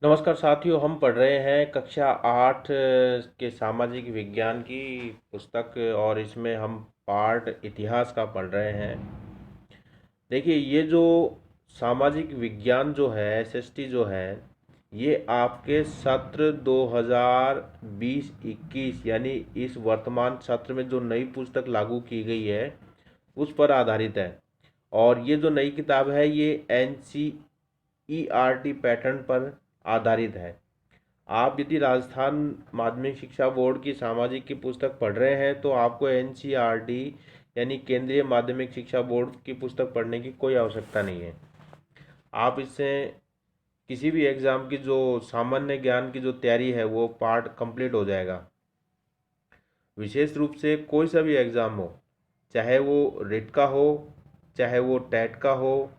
नमस्कार साथियों, हम पढ़ रहे हैं कक्षा 8 के सामाजिक विज्ञान की पुस्तक और इसमें हम पार्ट इतिहास का पढ़ रहे हैं। देखिए, ये जो सामाजिक विज्ञान जो है एसएसटी जो है, ये आपके सत्र 2020-21 यानी इस वर्तमान सत्र में जो नई पुस्तक लागू की गई है उस पर आधारित है। और ये जो नई किताब है ये एनसीईआरटी पैटर्न पर आधारित है। आप यदि राजस्थान माध्यमिक शिक्षा बोर्ड की सामाजिक की पुस्तक पढ़ रहे हैं तो आपको एनसीईआरटी यानी केंद्रीय माध्यमिक शिक्षा बोर्ड की पुस्तक पढ़ने की कोई आवश्यकता नहीं है। आप इससे किसी भी एग्ज़ाम की जो सामान्य ज्ञान की जो तैयारी है वो पार्ट कंप्लीट हो जाएगा। विशेष रूप से कोई सा भी एग्ज़ाम हो, चाहे वो रिट का हो, चाहे वो टेट का हो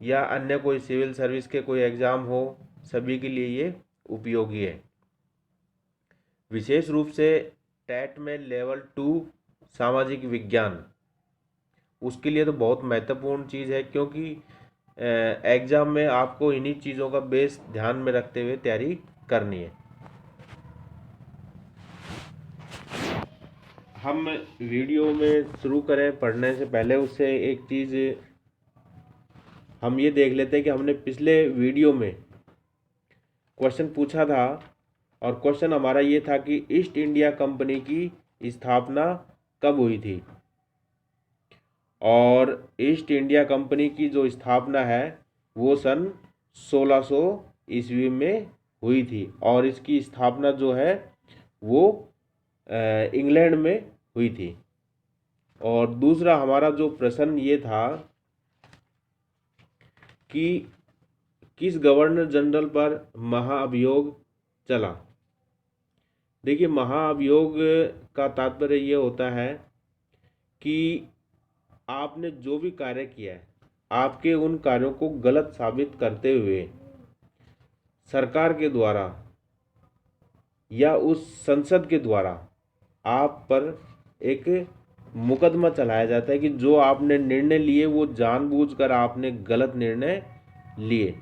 या अन्य कोई सिविल सर्विस के कोई एग्ज़ाम हो, सभी के लिए ये उपयोगी है। विशेष रूप से टेट में लेवल 2 सामाजिक विज्ञान उसके लिए तो बहुत महत्वपूर्ण चीज़ है, क्योंकि एग्ज़ाम में आपको इन्हीं चीज़ों का बेस ध्यान में रखते हुए तैयारी करनी है। हम वीडियो में शुरू करें पढ़ने से पहले उससे एक चीज़ हम ये देख लेते हैं कि हमने पिछले वीडियो में क्वेश्चन पूछा था। और क्वेश्चन हमारा ये था कि ईस्ट इंडिया कंपनी की स्थापना कब हुई थी। और ईस्ट इंडिया कंपनी की जो स्थापना है वो सन 1600 ईस्वी में हुई थी। और इसकी स्थापना जो है वो इंग्लैंड में हुई थी। और दूसरा हमारा जो प्रश्न ये था कि किस गवर्नर जनरल पर महाअभियोग चला। देखिए, महाअभियोग का तात्पर्य ये होता है कि आपने जो भी कार्य किया है, आपके उन कार्यों को गलत साबित करते हुए सरकार के द्वारा या उस संसद के द्वारा आप पर एक मुकदमा चलाया जाता है कि जो आपने निर्णय लिए वो जानबूझकर आपने गलत निर्णय लिए,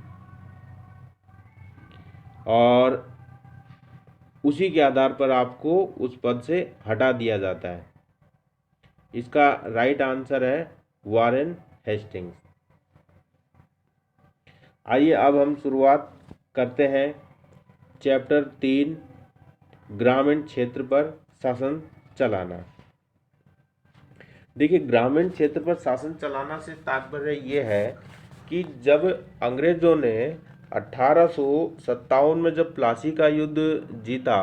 और उसी के आधार पर आपको उस पद से हटा दिया जाता है। इसका राइट आंसर है वारेन हेस्टिंग्स। आइए अब हम शुरुआत करते हैं चैप्टर 3 ग्रामीण क्षेत्र पर शासन चलाना। देखिए, ग्रामीण क्षेत्र पर शासन चलाना से तात्पर्य ये है कि जब अंग्रेजों ने 1857 में जब प्लासी का युद्ध जीता,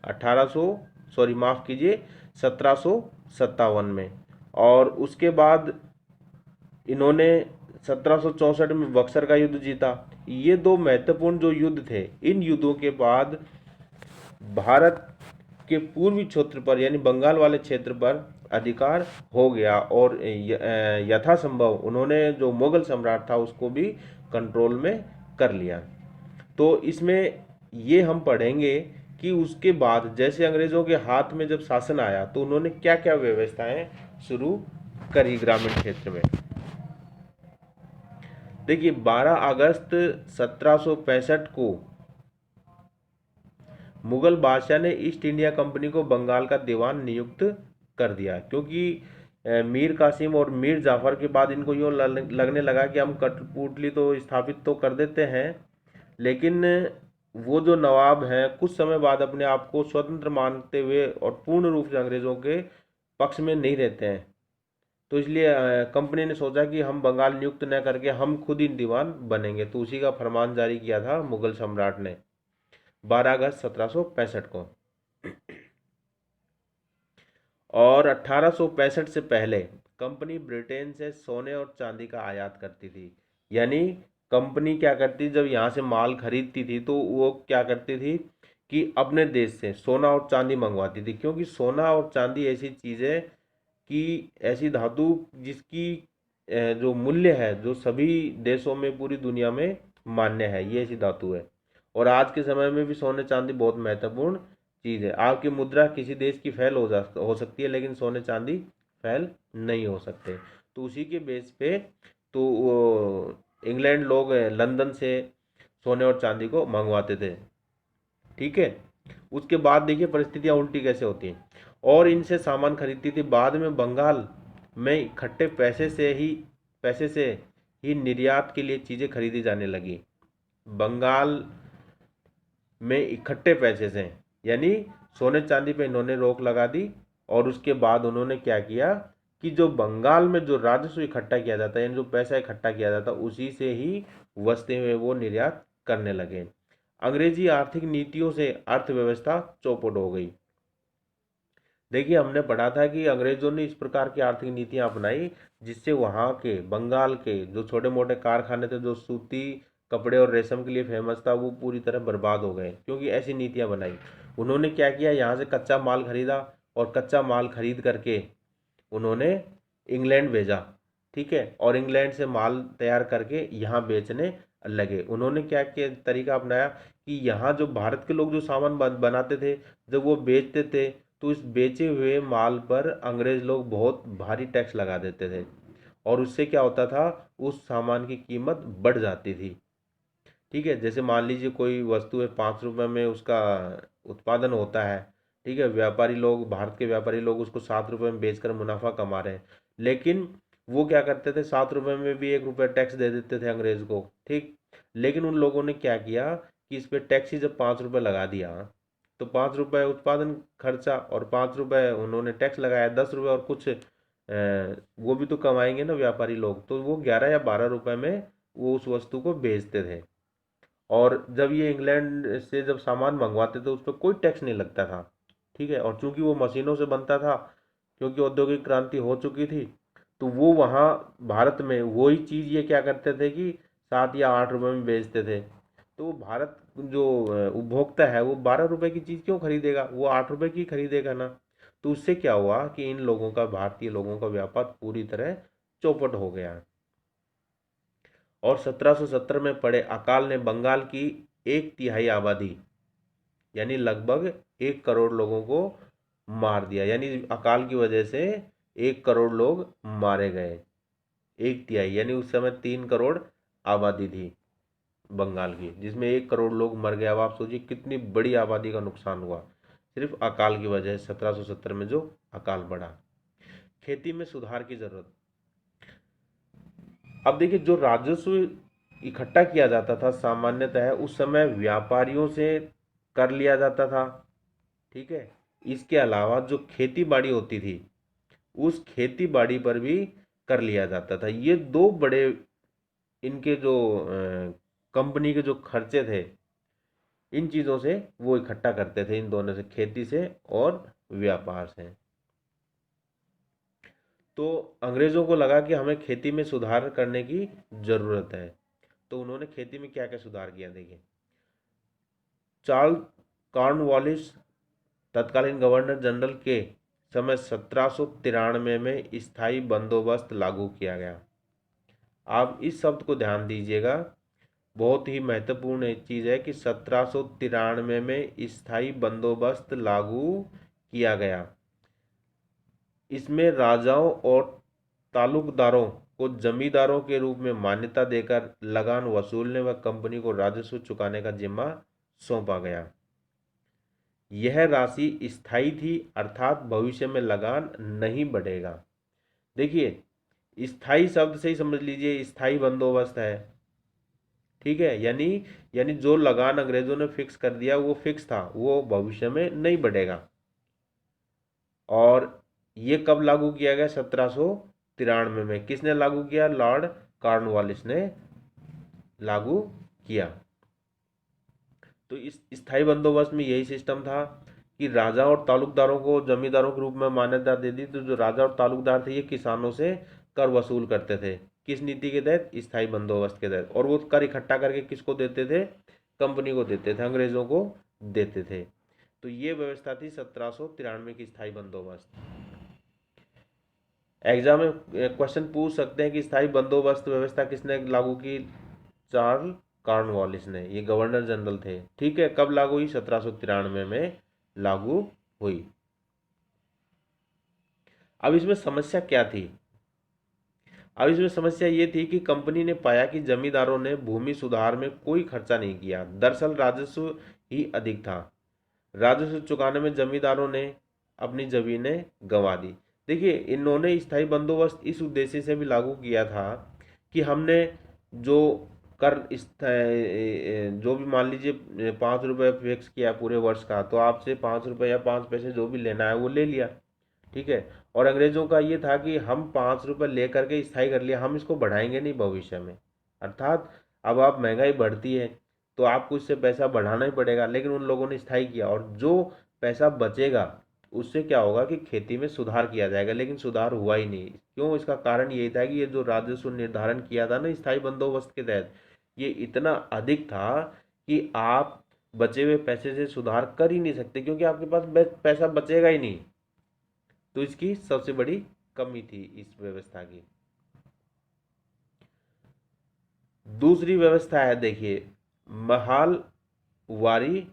1800 सॉरी माफ़ कीजिए 1757 में, और उसके बाद इन्होंने 1764 में बक्सर का युद्ध जीता। ये दो महत्वपूर्ण जो युद्ध थे, इन युद्धों के बाद भारत के पूर्वी क्षेत्र पर यानी बंगाल वाले क्षेत्र पर अधिकार हो गया, और यथासंभव उन्होंने जो मुगल सम्राट था उसको भी कंट्रोल में कर लिया। तो इसमें ये हम पढ़ेंगे कि उसके बाद जैसे अंग्रेज़ों के हाथ में जब शासन आया तो उन्होंने क्या क्या व्यवस्थाएं शुरू करी ग्रामीण क्षेत्र में। देखिए, 12 अगस्त 1765 को मुगल बादशाह ने ईस्ट इंडिया कंपनी को बंगाल का दीवान नियुक्त कर दिया, क्योंकि मीर कासिम और मीर जाफर के बाद इनको यूँ लगने लगा कि हम कठपुतली तो स्थापित तो कर देते हैं, लेकिन वो जो नवाब हैं कुछ समय बाद अपने आप को स्वतंत्र मानते हुए और पूर्ण रूप से अंग्रेज़ों के पक्ष में नहीं रहते हैं। तो इसलिए कंपनी ने सोचा कि हम बंगाल नियुक्त न करके हम खुद ही दीवान बनेंगे। तो उसी का फरमान जारी किया था मुगल सम्राट ने 12 अगस्त 1765 को। और 1865 से पहले कंपनी ब्रिटेन से सोने और चांदी का आयात करती थी। यानी कंपनी क्या करती, जब यहाँ से माल खरीदती थी तो वो क्या करती थी कि अपने देश से सोना और चांदी मंगवाती थी, क्योंकि सोना और चांदी ऐसी चीज़ है कि ऐसी धातु जिसकी जो मूल्य है जो सभी देशों में पूरी दुनिया में मान्य है, ये ऐसी धातु है। और आज के समय में भी सोने चांदी बहुत महत्वपूर्ण चीज़ है। आपकी मुद्रा किसी देश की फेल हो सकती है, लेकिन सोने चांदी फेल नहीं हो सकते। तो उसी के बेस पे तो वो इंग्लैंड लोग लंदन से सोने और चांदी को मंगवाते थे। ठीक है, उसके बाद देखिए परिस्थितियां उल्टी कैसे होती हैं, और इनसे सामान खरीदती थी। बाद में बंगाल में इकट्ठे पैसे से ही निर्यात के लिए चीज़ें खरीदी जाने लगी। बंगाल में इकट्ठे पैसे से, यानी सोने चांदी पे इन्होंने रोक लगा दी। और उसके बाद उन्होंने क्या किया कि जो बंगाल में जो राजस्व इकट्ठा किया जाता है, यानी जो पैसा इकट्ठा किया जाता है, उसी से ही वस्तुएं वो निर्यात करने लगे। अंग्रेजी आर्थिक नीतियों से अर्थव्यवस्था चौपट हो गई। देखिए, हमने पढ़ा था कि अंग्रेजों ने इस प्रकार की आर्थिक नीतियां अपनाई जिससे वहाँ के बंगाल के जो छोटे मोटे कारखाने थे, जो सूती कपड़े और रेशम के लिए फेमस था, वो पूरी तरह बर्बाद हो गए, क्योंकि ऐसी नीतियां बनाई। उन्होंने क्या किया, यहाँ से कच्चा माल खरीदा, और कच्चा माल खरीद करके उन्होंने इंग्लैंड भेजा। ठीक है, और इंग्लैंड से माल तैयार करके यहाँ बेचने लगे। उन्होंने क्या क्या तरीका अपनाया कि यहाँ जो भारत के लोग जो सामान बनाते थे, जब वो बेचते थे, तो इस बेचे हुए माल पर अंग्रेज लोग बहुत भारी टैक्स लगा देते थे, और उससे क्या होता था, उस सामान की कीमत बढ़ जाती थी। ठीक है, जैसे मान लीजिए कोई वस्तु है, 5 रुपये में उसका उत्पादन होता है। ठीक है, व्यापारी लोग, भारत के व्यापारी लोग उसको 7 रुपये में बेचकर मुनाफा कमा रहे हैं, लेकिन वो क्या करते थे, 7 रुपये में भी 1 रुपया टैक्स दे देते थे अंग्रेज को। ठीक, लेकिन उन लोगों ने क्या किया कि इस पर टैक्स ही जब 5 रुपये लगा दिया, तो 5 रुपये उत्पादन खर्चा और 5 रुपये उन्होंने टैक्स लगाया, 10 रुपये और कुछ वो भी तो कमाएंगे ना व्यापारी लोग, तो वो 11 या 12 रुपये में वो उस वस्तु को बेचते थे। और जब ये इंग्लैंड से जब सामान मंगवाते थे, उस पर कोई टैक्स नहीं लगता था। ठीक है, और चूंकि वो मशीनों से बनता था, क्योंकि औद्योगिक क्रांति हो चुकी थी, तो वो वहाँ भारत में वही चीज़ ये क्या करते थे कि 7 या 8 रुपये में बेचते थे। तो भारत जो उपभोक्ता है, वो 12 रुपये की चीज़ क्यों खरीदेगा, वो 8 रुपये की खरीदेगा ना। तो उससे क्या हुआ कि इन लोगों का, भारतीय लोगों का व्यापार पूरी तरह चौपट हो गया। और 1770 में पड़े अकाल ने बंगाल की 1/3 आबादी, यानी लगभग 1 करोड़ लोगों को मार दिया। यानी अकाल की वजह से 1 करोड़ लोग मारे गए। 1/3 यानी उस समय 3 करोड़ आबादी थी बंगाल की, जिसमें 1 करोड़ लोग मर गए। अब आप सोचिए कितनी बड़ी आबादी का नुकसान हुआ सिर्फ अकाल की वजह से, 1770 में जो अकाल पड़ा। खेती में सुधार की जरूरत। अब देखिए, जो राजस्व इकट्ठा किया जाता था सामान्यतः उस समय व्यापारियों से कर लिया जाता था। ठीक है, इसके अलावा जो खेती बाड़ी होती थी, उस खेती बाड़ी पर भी कर लिया जाता था। ये दो बड़े इनके जो कंपनी के जो खर्चे थे, इन चीज़ों से वो इकट्ठा करते थे, इन दोनों से, खेती से और व्यापार से। तो अंग्रेज़ों को लगा कि हमें खेती में सुधार करने की ज़रूरत है, तो उन्होंने खेती में क्या क्या सुधार किया, देखिए। चार्ल्स कॉर्नवालिस तत्कालीन गवर्नर जनरल के समय 1793 में स्थायी बंदोबस्त लागू किया गया। आप इस शब्द को ध्यान दीजिएगा, बहुत ही महत्वपूर्ण एक चीज़ है कि 1793 में स्थायी बंदोबस्त लागू किया गया। इसमें राजाओं और तालुकदारों को जमींदारों के रूप में मान्यता देकर लगान वसूलने व कंपनी को राजस्व चुकाने का जिम्मा सौंपा गया। यह राशि स्थायी थी, अर्थात भविष्य में लगान नहीं बढ़ेगा। देखिए, स्थायी शब्द से ही समझ लीजिए स्थायी बंदोबस्त है। ठीक है, यानी यानी जो लगान अंग्रेजों ने फिक्स कर दिया वो फिक्स था, वो भविष्य में नहीं बढ़ेगा। और ये कब लागू किया गया, 1793 में। किसने लागू किया, लॉर्ड कॉर्नवालिस ने लागू किया। तो इस स्थायी बंदोबस्त में यही सिस्टम था कि राजा और तालुकदारों को जमींदारों के रूप में मान्यता दे दी। तो जो राजा और तालुकदार थे, ये किसानों से कर वसूल करते थे। किस नीति के तहत, स्थायी बंदोबस्त के तहत। और वो कर इकट्ठा करके किसको देते थे, कंपनी को देते थे, अंग्रेजों को देते थे। तो ये व्यवस्था थी 1793 की स्थायी बंदोबस्त। एग्जाम में क्वेश्चन पूछ सकते हैं कि स्थायी बंदोबस्त व्यवस्था किसने लागू की, चार्ल्स कॉर्नवालिस ने, ये गवर्नर जनरल थे। ठीक है, कब लागू हुई, 1793 में लागू हुई। अब इसमें समस्या क्या थी, अब इसमें समस्या ये थी कि कंपनी ने पाया कि जमींदारों ने भूमि सुधार में कोई खर्चा नहीं किया। दरअसल राजस्व ही अधिक था। राजस्व चुकाने में जमींदारों ने अपनी जमीनें गंवा दी। देखिए, इन्होंने स्थायी बंदोबस्त इस उद्देश्य से भी लागू किया था कि हमने जो कर जो भी मान लीजिए 5 रुपये फिक्स किया पूरे वर्ष का, तो आपसे 5 रुपये या 5 पैसे जो भी लेना है वो ले लिया। ठीक है। और अंग्रेजों का ये था कि हम 5 रुपये लेकर के स्थायी कर लिया, हम इसको बढ़ाएंगे नहीं भविष्य में। अर्थात अब आप महंगाई बढ़ती है तो आपको इससे पैसा बढ़ाना ही पड़ेगा, लेकिन उन लोगों ने स्थायी किया। और जो पैसा बचेगा उससे क्या होगा कि खेती में सुधार किया जाएगा, लेकिन सुधार हुआ ही नहीं। क्यों? इसका कारण यही था कि ये जो राजस्व निर्धारण किया था ना स्थायी बंदोबस्त के तहत, ये इतना अधिक था कि आप बचे हुए पैसे से सुधार कर ही नहीं सकते, क्योंकि आपके पास पैसा बचेगा ही नहीं। तो इसकी सबसे बड़ी कमी थी इस व्यवस्था की। दूसरी व्यवस्था है, देखिए, महालवारी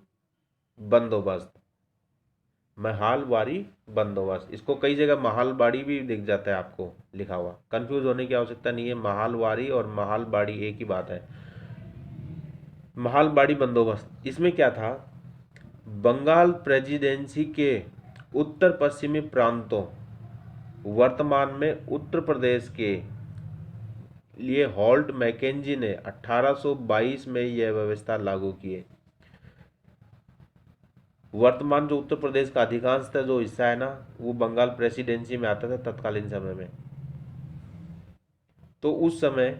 बंदोबस्त। महालवारी बंदोबस्त, इसको कई जगह महालबाड़ी भी दिख जाता है आपको लिखा हुआ, कंफ्यूज होने की आवश्यकता नहीं है। महालवारी और महालबाड़ी एक ही बात है। महालबाड़ी बंदोबस्त, इसमें क्या था? बंगाल प्रेसिडेंसी के उत्तर पश्चिमी प्रांतों, वर्तमान में उत्तर प्रदेश के लिए हॉल्ट मैकेंजी ने 1822 में यह व्यवस्था लागू की है। वर्तमान जो उत्तर प्रदेश का अधिकांश जो हिस्सा है ना, वो बंगाल प्रेसिडेंसी में आता था तत्कालीन समय में। तो उस समय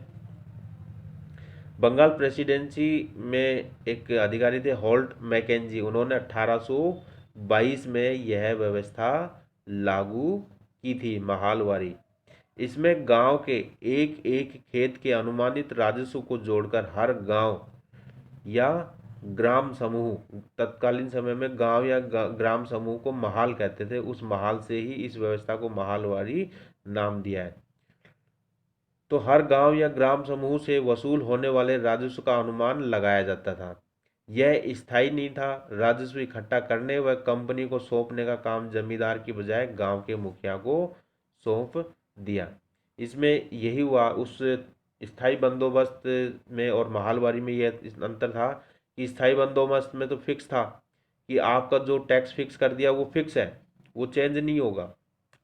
बंगाल प्रेसिडेंसी में एक अधिकारी थे हॉल्ट मैकेंजी, उन्होंने 1822 में यह व्यवस्था लागू की थी, महालवारी। इसमें गांव के एक एक खेत के अनुमानित राजस्व को जोड़कर हर गांव या ग्राम समूह, तत्कालीन समय में गांव या ग्राम समूह को महाल कहते थे, उस महाल से ही इस व्यवस्था को महालवारी नाम दिया है। तो हर गांव या ग्राम समूह से वसूल होने वाले राजस्व का अनुमान लगाया जाता था। यह स्थायी नहीं था। राजस्व इकट्ठा करने व कंपनी को सौंपने का काम जमींदार की बजाय गांव के मुखिया को सौंप दिया। इसमें यही हुआ, उस स्थायी बंदोबस्त में और महालवारी में यह अंतर था कि स्थायी बंदोबस्त में तो फिक्स था कि आपका जो टैक्स फिक्स कर दिया वो फिक्स है, वो चेंज नहीं होगा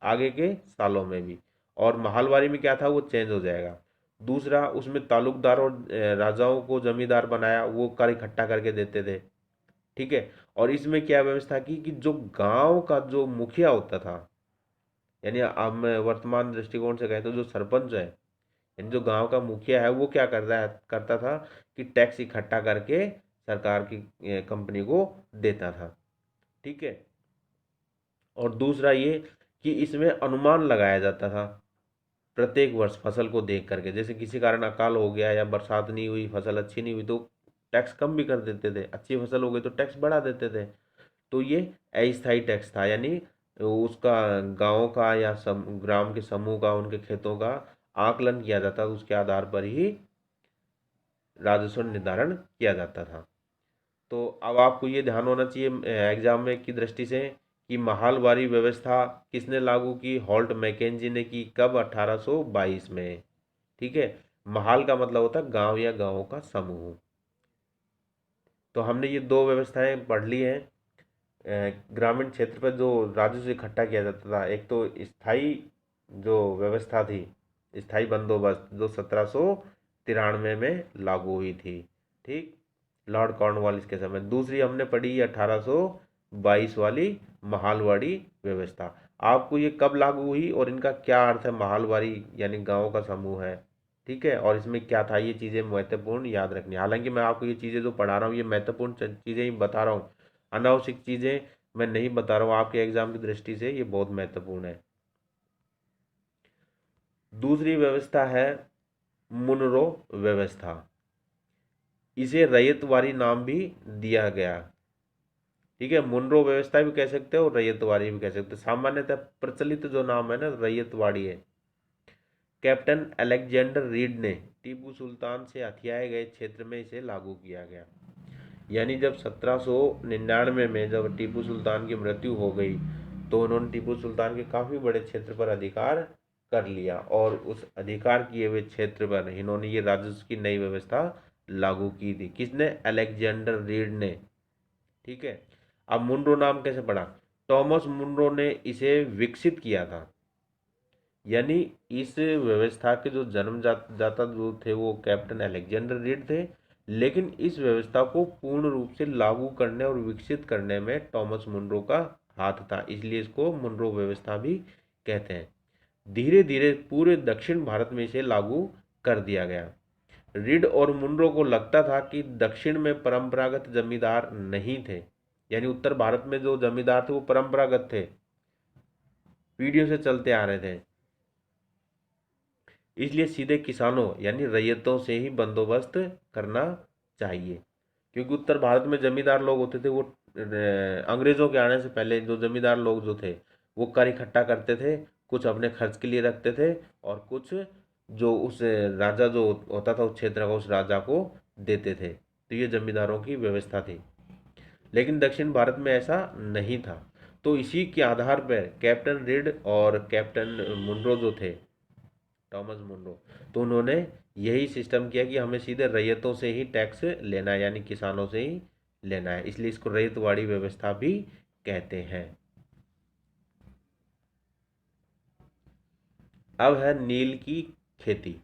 आगे के सालों में भी। और महालवारी में क्या था, वो चेंज हो जाएगा। दूसरा, उसमें तालुकदार और राजाओं को जमींदार बनाया, वो कर इकट्ठा करके देते थे। ठीक है। और इसमें क्या व्यवस्था की कि जो गांव का जो मुखिया होता था, यानी हम वर्तमान दृष्टिकोण से कहें तो जो सरपंच है, यानी जो गांव का मुखिया है, वो क्या करता था कि टैक्स इकट्ठा करके सरकार की कंपनी को देता था। ठीक है। और दूसरा ये कि इसमें अनुमान लगाया जाता था प्रत्येक वर्ष फसल को देख करके, जैसे किसी कारण अकाल हो गया या बरसात नहीं हुई, फसल अच्छी नहीं हुई, तो टैक्स कम भी कर देते थे। अच्छी फसल हो गई तो टैक्स बढ़ा देते थे। तो ये अस्थायी टैक्स था, यानी उसका गांव का या ग्राम के समूह का, उनके खेतों का आकलन किया जाता था, उसके आधार पर ही राजस्व निर्धारण किया जाता था। तो अब आपको ये ध्यान होना चाहिए एग्जाम में की दृष्टि से कि महालवारी व्यवस्था किसने लागू की? हॉल्ट मैकेंजी ने की। कब? 1822 में। ठीक है। महाल का मतलब होता है गांव या गांवों का समूह। तो हमने ये दो व्यवस्थाएं पढ़ ली हैं। ग्रामीण क्षेत्र पर जो राजस्व इकट्ठा किया जाता था, एक तो स्थायी जो व्यवस्था थी, स्थायी बंदोबस्त, जो 1793 में लागू हुई थी। ठीक, लॉर्ड कॉर्नवालिस के समय। दूसरी हमने पढ़ी 1822 वाली महालवाड़ी व्यवस्था। आपको ये कब लागू हुई और इनका क्या अर्थ है? महालवाड़ी यानी गांव का समूह है। ठीक है। और इसमें क्या था, ये चीज़ें महत्वपूर्ण याद रखनी। हालांकि मैं आपको ये चीज़ें जो पढ़ा रहा हूँ, ये महत्वपूर्ण चीज़ें ही बता रहा हूँ, अनावश्यक चीज़ें मैं नहीं बता रहा हूँ। आपके एग्जाम की दृष्टि से ये बहुत महत्वपूर्ण है। दूसरी व्यवस्था है मुनरो व्यवस्था। इसे रैयतवारी नाम भी दिया गया। ठीक है। मुनरो व्यवस्था भी कह सकते हो और रैयतवाड़ी भी कह सकते हो। सामान्यतः प्रचलित जो नाम है ना, रैयतवाड़ी है। कैप्टन अलेक्जेंडर रीड ने टीपू सुल्तान से हथियाए गए क्षेत्र में इसे लागू किया गया। यानी जब 1799 में जब टीपू सुल्तान की मृत्यु हो गई, तो उन्होंने टीपू सुल्तान के काफ़ी बड़े क्षेत्र पर अधिकार कर लिया और उस अधिकार किए हुए क्षेत्र पर इन्होंने ये राजस्व की नई व्यवस्था लागू की थी। किसने? अलेक्जेंडर रीड ने। ठीक है। अब मुनरो नाम कैसे पड़ा? टॉमस मुनरो ने इसे विकसित किया था। यानी इस व्यवस्था के जो जन्मदाता जो थे वो कैप्टन अलेक्जेंडर रीड थे, लेकिन इस व्यवस्था को पूर्ण रूप से लागू करने और विकसित करने में टॉमस मुनरो का हाथ था, इसलिए इसको मुनरो व्यवस्था भी कहते हैं। धीरे धीरे पूरे दक्षिण भारत में इसे लागू कर दिया गया। रीड और मुनरो को लगता था कि दक्षिण में परंपरागत जमींदार नहीं थे, यानी उत्तर भारत में जो जमींदार थे वो परंपरागत थे, पीढ़ियों से चलते आ रहे थे, इसलिए सीधे किसानों यानी रैयतों से ही बंदोबस्त करना चाहिए। क्योंकि उत्तर भारत में जमींदार लोग होते थे वो अंग्रेजों के आने से पहले जो जमींदार लोग जो थे वो कर इकट्ठा करते थे, कुछ अपने खर्च के लिए रखते थे और कुछ जो उस राजा जो होता था उस क्षेत्र का उस राजा को देते थे। तो ये जमींदारों की व्यवस्था थी, लेकिन दक्षिण भारत में ऐसा नहीं था। तो इसी के आधार पर कैप्टन रीड और कैप्टन मुनरो जो थे, टॉमस मुनरो, तो उन्होंने यही सिस्टम किया कि हमें सीधे रैयतों से ही टैक्स लेना है, यानी किसानों से ही लेना है, इसलिए इसको रैयतवाड़ी व्यवस्था भी कहते हैं। अब है नील की खेती।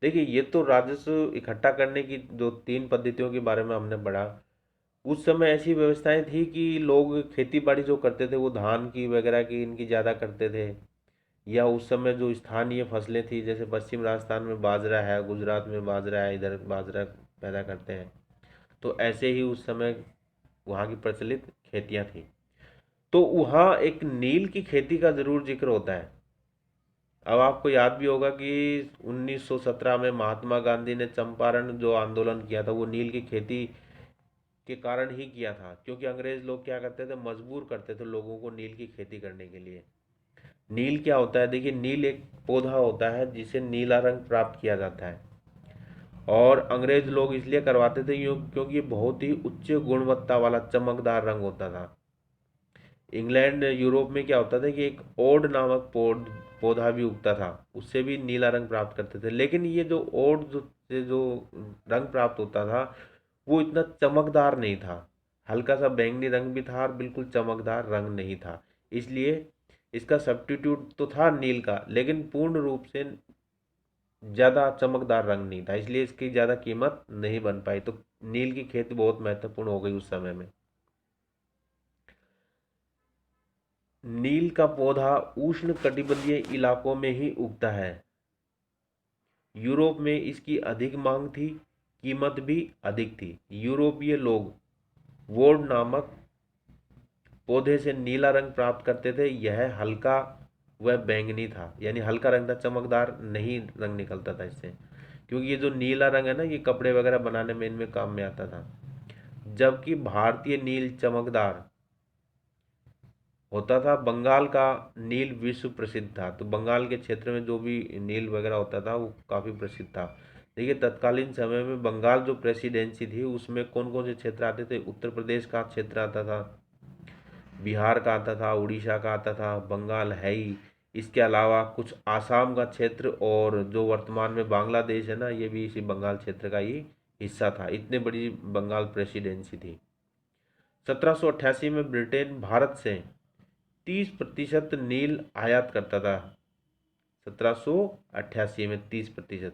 देखिए ये तो राजस्व इकट्ठा करने की जो 3 पद्धतियों के बारे में हमने पढ़ा। उस समय ऐसी व्यवस्थाएं थी कि लोग खेती बाड़ी जो करते थे वो धान की वगैरह की इनकी ज़्यादा करते थे, या उस समय जो स्थानीय फसलें थी जैसे पश्चिम राजस्थान में बाजरा है, गुजरात में बाजरा है, इधर बाजरा पैदा करते हैं, तो ऐसे ही उस समय वहाँ की प्रचलित खेतियाँ थी। तो वहाँ एक नील की खेती का ज़रूर जिक्र होता है। अब आपको याद भी होगा कि 1917 में महात्मा गांधी ने चंपारण जो आंदोलन किया था वो नील की खेती के कारण ही किया था, क्योंकि अंग्रेज लोग क्या करते थे, मजबूर करते थे लोगों को नील की खेती करने के लिए। नील क्या होता है? देखिए नील एक पौधा होता है जिसे नीला रंग प्राप्त किया जाता है, और अंग्रेज लोग इसलिए करवाते थे क्योंकि ये बहुत ही उच्च गुणवत्ता वाला चमकदार रंग होता था। इंग्लैंड यूरोप में क्या होता था कि एक ओड नामक पौधा भी उगता था, उससे भी नीला रंग प्राप्त करते थे, लेकिन ये जो ओड जो रंग प्राप्त होता था वो इतना चमकदार नहीं था, हल्का सा बैंगनी रंग भी था और बिल्कुल चमकदार रंग नहीं था। इसलिए इसका सब्स्टिट्यूट तो था नील का, लेकिन पूर्ण रूप से ज़्यादा चमकदार रंग नहीं था, इसलिए इसकी ज़्यादा कीमत नहीं बन पाई। तो नील की खेती बहुत महत्वपूर्ण हो गई उस समय में। नील का पौधा उष्ण कटिबंधीय इलाकों में ही उगता है। यूरोप में इसकी अधिक मांग थी, कीमत भी अधिक थी। यूरोपीय लोग वोड नामक पौधे से नीला रंग प्राप्त करते थे। यह हल्का व बैंगनी था, यानी हल्का रंग था, चमकदार नहीं रंग निकलता था इससे, क्योंकि ये जो नीला रंग है ना ये कपड़े वगैरह बनाने में इनमें काम में आता था। जबकि भारतीय नील चमकदार होता था। बंगाल का नील विश्व प्रसिद्ध था, तो बंगाल के क्षेत्र में जो भी नील वगैरह होता था वो काफ़ी प्रसिद्ध था। देखिए तत्कालीन समय में बंगाल जो प्रेसिडेंसी थी उसमें कौन कौन से क्षेत्र आते थे? उत्तर प्रदेश का क्षेत्र आता था, बिहार का आता था, उड़ीसा का आता था, बंगाल है ही। इसके अलावा कुछ आसाम का क्षेत्र, और जो वर्तमान में बांग्लादेश है ना ये भी इसी बंगाल क्षेत्र का ही हिस्सा था। इतने बड़ी बंगाल प्रेसिडेंसी थी। 1788 में ब्रिटेन भारत से 30% नील आयात करता था। 1788 में 30%,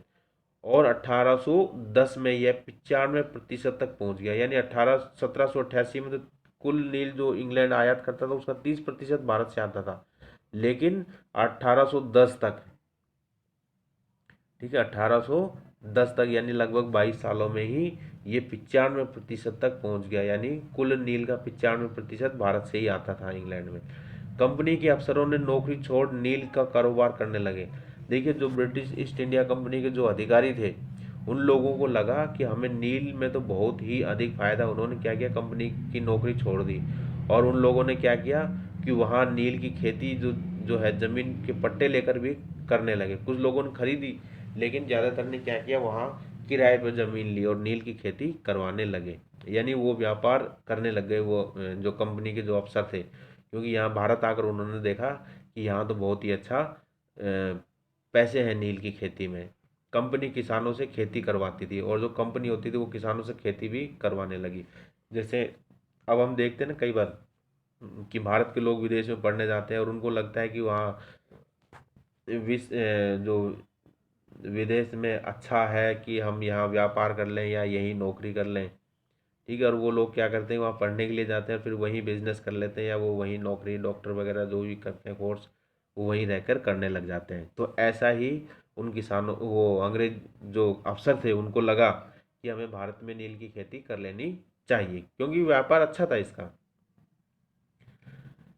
और 1810 में यह 95% तक पहुंच गया। यानी 1788 में तो कुल नील जो इंग्लैंड आयात करता था उसका 30% भारत से आता था, लेकिन 1810 तक, ठीक है, 1810 तक यानी लगभग 22 सालों में ही ये 95% तक पहुंच गया। यानी कुल नील का 95% भारत से ही आता था इंग्लैंड में। कंपनी के अफसरों ने नौकरी छोड़ नील का कारोबार करने लगे। देखिए जो ब्रिटिश ईस्ट इंडिया कंपनी के जो अधिकारी थे उन लोगों को लगा कि हमें नील में तो बहुत ही अधिक फायदा। उन्होंने क्या किया, कंपनी की नौकरी छोड़ दी, और उन लोगों ने क्या किया कि वहाँ नील की खेती जो जो है जमीन के पट्टे लेकर भी करने लगे। कुछ लोगों ने खरीदी, लेकिन ज़्यादातर ने क्या किया, वहाँ किराए पर ज़मीन ली और नील की खेती करवाने लगे। यानी वो व्यापार करने लग गए वो जो कंपनी के जो अफसर थे, क्योंकि यहाँ भारत आकर उन्होंने देखा कि यहाँ तो बहुत ही अच्छा पैसे हैं नील की खेती में। कंपनी किसानों से खेती करवाती थी और जो कंपनी होती थी वो किसानों से खेती भी करवाने लगी। जैसे अब हम देखते हैं ना कई बार कि भारत के लोग विदेश में पढ़ने जाते हैं और उनको लगता है कि वहाँ जो विदेश में अच्छा है कि हम यहाँ व्यापार कर लें या यहीं नौकरी कर लें। ठीक है, और वो लोग क्या करते हैं, वहाँ पढ़ने के लिए जाते हैं, फिर वहीं बिजनेस कर लेते हैं या वो वहीं नौकरी डॉक्टर वगैरह जो भी करते हैं कोर्स, वो वहीं रहकर करने लग जाते हैं। तो ऐसा ही उन किसानों, वो अंग्रेज जो अफसर थे, उनको लगा कि हमें भारत में नील की खेती कर लेनी चाहिए क्योंकि व्यापार अच्छा था इसका।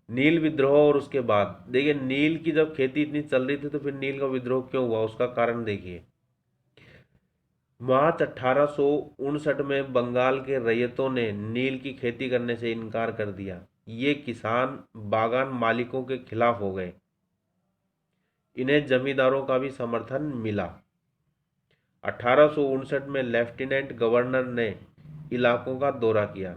नील विद्रोह और उसके बाद देखिए, नील की जब खेती इतनी चल रही थी तो फिर नील का विद्रोह क्यों हुआ, उसका कारण देखिए। मार्च 1859 में बंगाल के रैयतों ने नील की खेती करने से इनकार कर दिया। ये किसान बागान मालिकों के खिलाफ हो गए। इन्हें जमींदारों का भी समर्थन मिला। 1859 में लेफ्टिनेंट गवर्नर ने इलाकों का दौरा किया।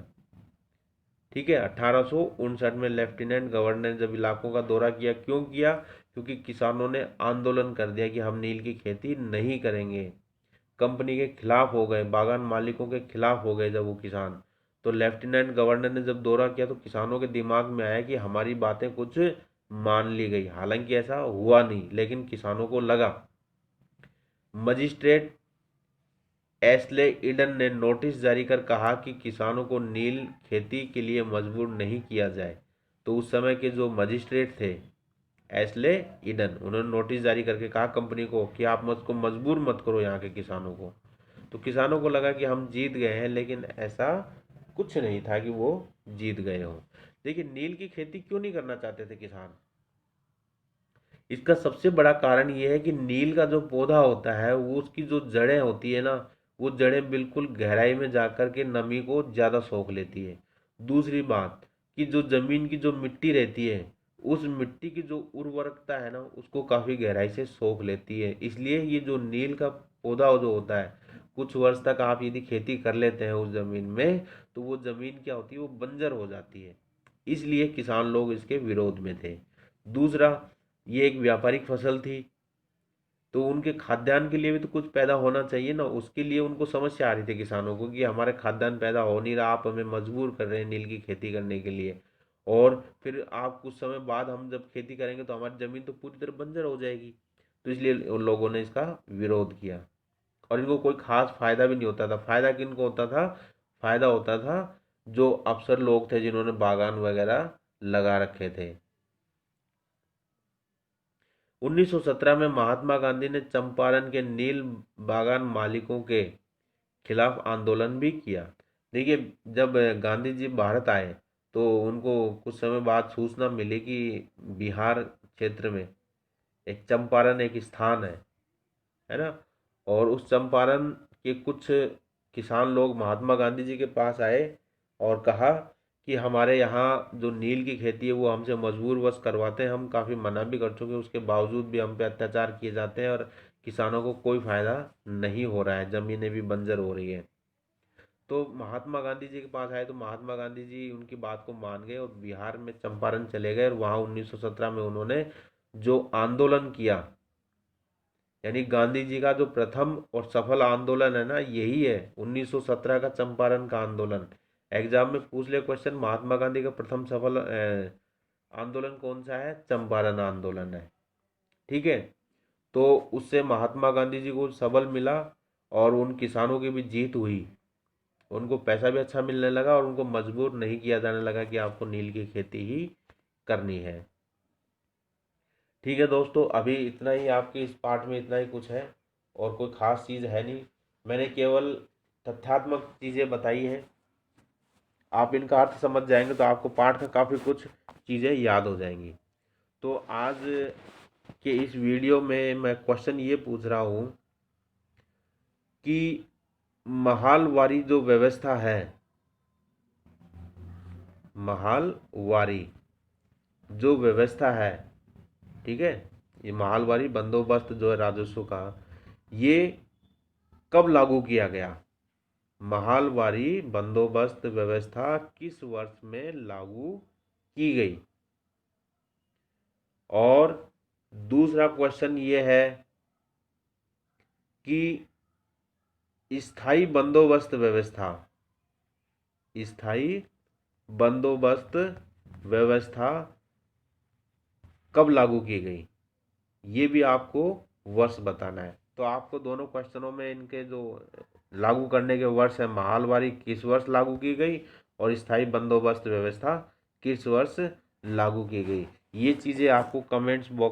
ठीक है, 1859 में लेफ्टिनेंट गवर्नर ने जब इलाकों का दौरा किया, क्यों किया? क्योंकि किसानों ने आंदोलन कर दिया कि हम नील की खेती नहीं करेंगे। कंपनी के खिलाफ हो गए, बागान मालिकों के खिलाफ हो गए जब वो किसान। तो लेफ्टिनेंट गवर्नर ने जब दौरा किया तो किसानों के दिमाग में आया कि हमारी बातें कुछ मान ली गई। हालांकि ऐसा हुआ नहीं, लेकिन किसानों को लगा। मजिस्ट्रेट एस्ले ईडन ने नोटिस जारी कर कहा कि किसानों को नील खेती के लिए मजबूर नहीं किया जाए। तो उस समय के जो मजिस्ट्रेट थे एस्ले ईडन, उन्होंने नोटिस जारी करके कहा कंपनी को कि आप मुझको मजबूर मत करो यहाँ के किसानों को। तो किसानों को लगा कि हम जीत गए हैं, लेकिन ऐसा कुछ नहीं था कि वो जीत गए हों। देखिए, नील की खेती क्यों नहीं करना चाहते थे किसान? इसका सबसे बड़ा कारण ये है कि नील का जो पौधा होता है वो, उसकी जो जड़ें होती है ना, वो जड़ें बिल्कुल गहराई में जाकर के नमी को ज़्यादा सोख लेती है। दूसरी बात कि जो ज़मीन की जो मिट्टी रहती है, उस मिट्टी की जो उर्वरकता है ना, उसको काफ़ी गहराई से सोख लेती है। इसलिए ये जो नील का पौधा जो होता है, कुछ वर्ष तक आप यदि खेती कर लेते हैं उस ज़मीन में, तो वो ज़मीन क्या होती है, वो बंजर हो जाती है। इसलिए किसान लोग इसके विरोध में थे। दूसरा, ये एक व्यापारिक फसल थी, तो उनके खाद्यान्न के लिए भी तो कुछ पैदा होना चाहिए ना। उसके लिए उनको समस्या आ रही थी किसानों को कि हमारे खाद्यान्न पैदा हो नहीं रहा, आप हमें मजबूर कर रहे हैं नील की खेती करने के लिए। और फिर आप कुछ समय बाद हम जब खेती करेंगे तो हमारी ज़मीन तो पूरी तरह बंजर हो जाएगी। तो इसलिए उन लोगों ने इसका विरोध किया। और इनको कोई खास फायदा भी नहीं होता था। फायदा किनको होता था? फायदा होता था जो अफसर लोग थे जिन्होंने बागान वगैरह लगा रखे थे। 1917 में महात्मा गांधी ने चंपारण के नील बागान मालिकों के खिलाफ आंदोलन भी किया। देखिए, जब गांधी जी भारत आए तो उनको कुछ समय बाद सूचना मिली कि बिहार क्षेत्र में एक चंपारण एक स्थान है ना। और उस चंपारण के कुछ किसान लोग महात्मा गांधी जी के पास आए और कहा कि हमारे यहाँ जो नील की खेती है वो हमसे मजबूर वश करवाते हैं, हम काफ़ी मना भी कर चुके हैं, उसके बावजूद भी हम पे अत्याचार किए जाते हैं और किसानों को कोई फायदा नहीं हो रहा है, ज़मीनें भी बंजर हो रही है। तो महात्मा गांधी जी के पास आए तो महात्मा गांधी जी उनकी बात को मान गए और बिहार में चंपारण चले गए और वहाँ 1917 में उन्होंने जो आंदोलन किया, यानी गांधी जी का जो प्रथम और सफल आंदोलन है ना, यही है 1917 का चंपारण का आंदोलन। एग्जाम में पूछ ले क्वेश्चन, महात्मा गांधी का प्रथम सफल आंदोलन कौन सा है? चंपारण आंदोलन है। ठीक है, तो उससे महात्मा गांधी जी को सबल मिला और उन किसानों की भी जीत हुई। उनको पैसा भी अच्छा मिलने लगा और उनको मजबूर नहीं किया जाने लगा कि आपको नील की खेती ही करनी है। ठीक है दोस्तों, अभी इतना ही, आपके इस पार्ट में इतना ही कुछ है और कोई ख़ास चीज़ है नहीं। मैंने केवल तथ्यात्मक चीज़ें बताई हैं। आप इनका अर्थ समझ जाएंगे तो आपको पाठ का काफ़ी कुछ चीज़ें याद हो जाएंगी। तो आज के इस वीडियो में मैं क्वेश्चन ये पूछ रहा हूँ कि महालवारी जो व्यवस्था है, महालवारी जो व्यवस्था है, ठीक है, ये महालवारी बंदोबस्त जो है राजस्व का, ये कब लागू किया गया? महालवारी बंदोबस्त व्यवस्था किस वर्ष में लागू की गई? और दूसरा क्वेश्चन ये है कि स्थायी बंदोबस्त व्यवस्था, स्थायी बंदोबस्त व्यवस्था कब लागू की गई, ये भी आपको वर्ष बताना है। तो आपको दोनों क्वेश्चनों में इनके जो लागू करने के वर्ष है, महालवारी किस वर्ष लागू की गई और स्थायी बंदोबस्त व्यवस्था किस वर्ष लागू की गई, ये चीज़ें आपको कमेंट्स बॉक्स